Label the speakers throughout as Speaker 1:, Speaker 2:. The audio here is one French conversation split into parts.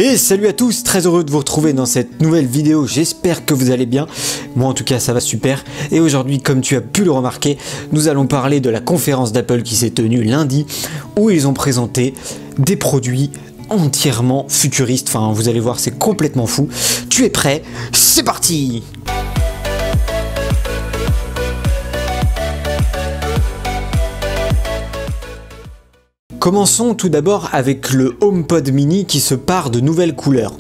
Speaker 1: Et salut à tous, très heureux de vous retrouver dans cette nouvelle vidéo, j'espère que vous allez bien. Moi en tout cas ça va super. Et aujourd'hui, comme tu as pu le remarquer, nous allons parler de la conférence d'Apple qui s'est tenue lundi, où ils ont présenté des produits entièrement futuristes. Enfin vous allez voir, c'est complètement fou. Tu es prêt? C'est parti! Commençons tout d'abord avec le HomePod mini qui se pare de nouvelles couleurs.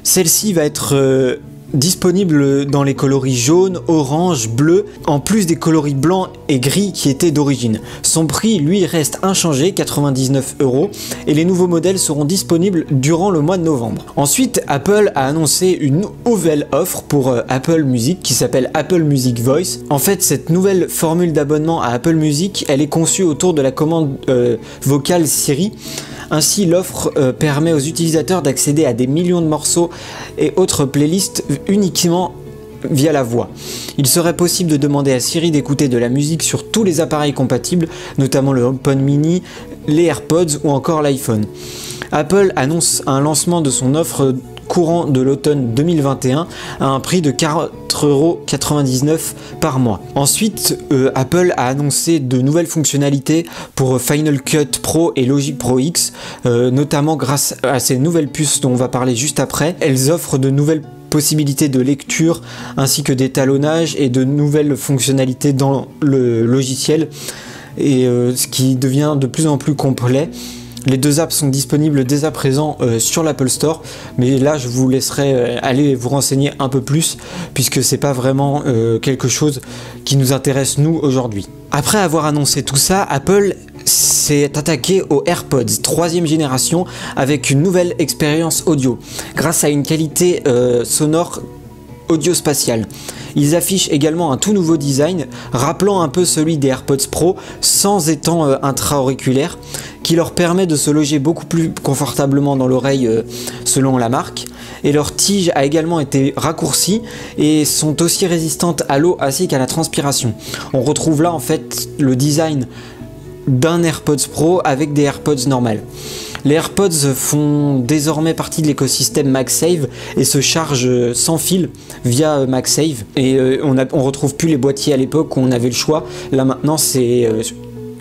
Speaker 1: Celle-ci va être disponible dans les coloris jaune, orange, bleu, en plus des coloris blanc et gris qui étaient d'origine. Son prix, lui, reste inchangé, 99 €, et les nouveaux modèles seront disponibles durant le mois de novembre. Ensuite, Apple a annoncé une nouvelle offre pour Apple Music qui s'appelle Apple Music Voice. En fait, cette nouvelle formule d'abonnement à Apple Music, elle est conçue autour de la commande vocale Siri. Ainsi, l'offre permet aux utilisateurs d'accéder à des millions de morceaux et autres playlists uniquement via la voix. Il serait possible de demander à Siri d'écouter de la musique sur tous les appareils compatibles, notamment le HomePod mini, les AirPods ou encore l'iPhone. Apple annonce un lancement de son offre courant de l'automne 2021 à un prix de 4,99 € par mois. Ensuite, Apple a annoncé de nouvelles fonctionnalités pour Final Cut Pro et Logic Pro X, notamment grâce à ces nouvelles puces dont on va parler juste après. Elles offrent de nouvelles possibilités de lecture ainsi que d'étalonnage et de nouvelles fonctionnalités dans le logiciel, et ce qui devient de plus en plus complet. Les deux apps sont disponibles dès à présent sur l'Apple Store, mais là je vous laisserai aller vous renseigner un peu plus puisque c'est pas vraiment quelque chose qui nous intéresse nous aujourd'hui. Après avoir annoncé tout ça, Apple s'est attaqué aux AirPods 3e génération avec une nouvelle expérience audio grâce à une qualité sonore audio-spatiale. Ils affichent également un tout nouveau design rappelant un peu celui des AirPods Pro sans étang intra-auriculaire, qui leur permet de se loger beaucoup plus confortablement dans l'oreille selon la marque. Et leur tige a également été raccourcie et sont aussi résistantes à l'eau ainsi qu'à la transpiration. On retrouve là en fait le design d'un AirPods Pro avec des AirPods normales. Les AirPods font désormais partie de l'écosystème MagSafe et se chargent sans fil via MagSafe. Et on retrouve plus les boîtiers à l'époque où on avait le choix. Là maintenant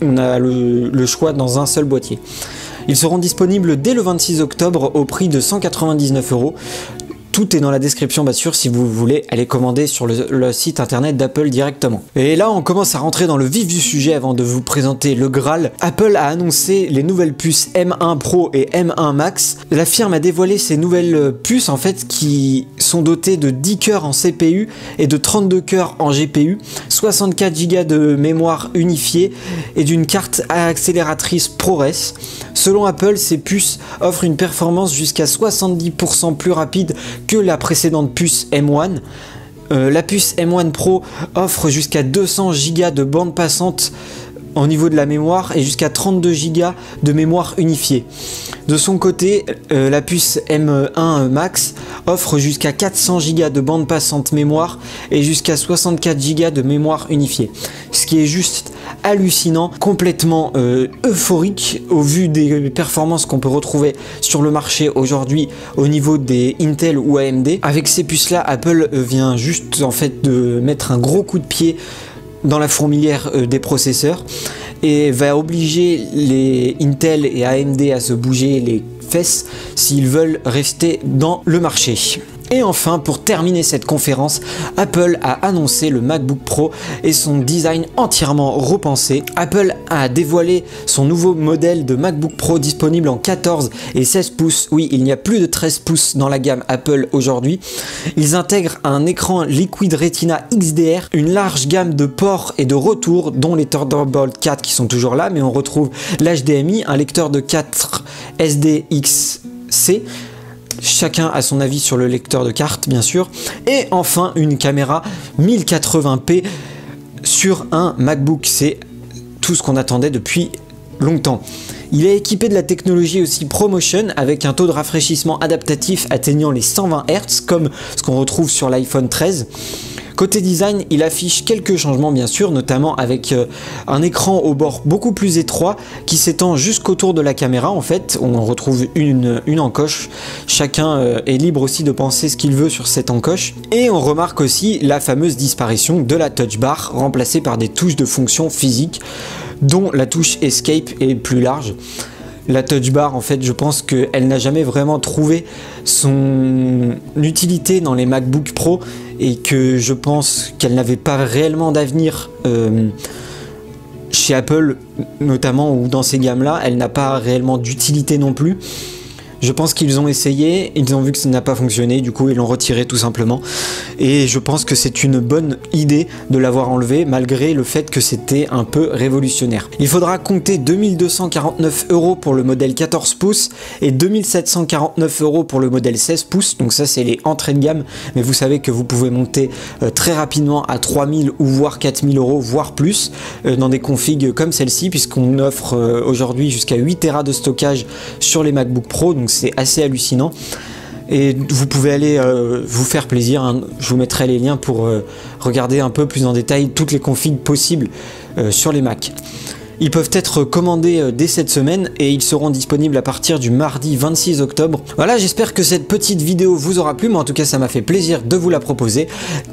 Speaker 1: on a le choix dans un seul boîtier. Ils seront disponibles dès le 26 octobre au prix de 199 €. Tout est dans la description bien sûr si vous voulez aller commander sur le site internet d'Apple directement. Et là on commence à rentrer dans le vif du sujet avant de vous présenter le Graal. Apple a annoncé les nouvelles puces M1 Pro et M1 Max. La firme a dévoilé ces nouvelles puces en fait qui sont dotées de 10 cœurs en CPU et de 32 cœurs en GPU, 64 Go de mémoire unifiée et d'une carte accélératrice ProRes. Selon Apple, ces puces offrent une performance jusqu'à 70% plus rapide que la précédente puce M1. La puce M1 Pro offre jusqu'à 200 Go de bande passante au niveau de la mémoire et jusqu'à 32 Go de mémoire unifiée. De son côté, la puce M1 Max offre jusqu'à 400 Go de bande passante mémoire et jusqu'à 64 Go de mémoire unifiée. Ce qui est juste hallucinant, complètement euphorique au vu des performances qu'on peut retrouver sur le marché aujourd'hui au niveau des Intel ou AMD. Avec ces puces là, Apple vient juste en fait de mettre un gros coup de pied dans la fourmilière des processeurs et va obliger les Intel et AMD à se bouger les fesses s'ils veulent rester dans le marché. Et enfin, pour terminer cette conférence, Apple a annoncé le MacBook Pro et son design entièrement repensé. Apple a dévoilé son nouveau modèle de MacBook Pro disponible en 14 et 16 pouces. Oui, il n'y a plus de 13 pouces dans la gamme Apple aujourd'hui. Ils intègrent un écran Liquid Retina XDR, une large gamme de ports et de retours, dont les Thunderbolt 4 qui sont toujours là, mais on retrouve l'HDMI, un lecteur de 4 SDXC. Chacun a son avis sur le lecteur de carte bien sûr, et enfin une caméra 1080p sur un MacBook. C'est tout ce qu'on attendait depuis longtemps. Il est équipé de la technologie aussi ProMotion avec un taux de rafraîchissement adaptatif atteignant les 120 Hz comme ce qu'on retrouve sur l'iPhone 13. Côté design, il affiche quelques changements bien sûr, notamment avec un écran au bord beaucoup plus étroit qui s'étend jusqu'autour de la caméra. En fait, on retrouve une encoche. Chacun est libre aussi de penser ce qu'il veut sur cette encoche. Et on remarque aussi la fameuse disparition de la touch bar, remplacée par des touches de fonction physique, dont la touche Escape est plus large. La touch bar, en fait, je pense qu'elle n'a jamais vraiment trouvé son utilité dans les MacBook Pro et que je pense qu'elle n'avait pas réellement d'avenir chez Apple, notamment, ou dans ces gammes-là. Elle n'a pas réellement d'utilité non plus. Je pense qu'ils ont essayé, ils ont vu que ça n'a pas fonctionné, du coup ils l'ont retiré tout simplement. Et je pense que c'est une bonne idée de l'avoir enlevé, malgré le fait que c'était un peu révolutionnaire. Il faudra compter 2249 € pour le modèle 14 pouces et 2749 € pour le modèle 16 pouces. Donc ça c'est les entrées de gamme, mais vous savez que vous pouvez monter très rapidement à 3000 ou voire 4000 €, voire plus, dans des configs comme celle-ci, puisqu'on offre aujourd'hui jusqu'à 8 Tera de stockage sur les MacBook Pro. Donc c'est assez hallucinant et vous pouvez aller vous faire plaisir, hein. Je vous mettrai les liens pour regarder un peu plus en détail toutes les configs possibles sur les Mac. Ils peuvent être commandés dès cette semaine et ils seront disponibles à partir du mardi 26 octobre. Voilà, j'espère que cette petite vidéo vous aura plu, mais en tout cas ça m'a fait plaisir de vous la proposer.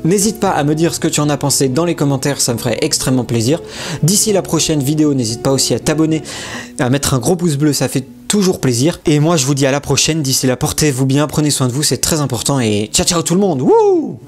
Speaker 1: N'hésite pas à me dire ce que tu en as pensé dans les commentaires, ça me ferait extrêmement plaisir. D'ici la prochaine vidéo, n'hésite pas aussi à t'abonner, à mettre un gros pouce bleu, ça fait toujours plaisir. Et moi je vous dis à la prochaine, d'ici là portez-vous bien, prenez soin de vous, c'est très important et ciao ciao tout le monde. Wouh!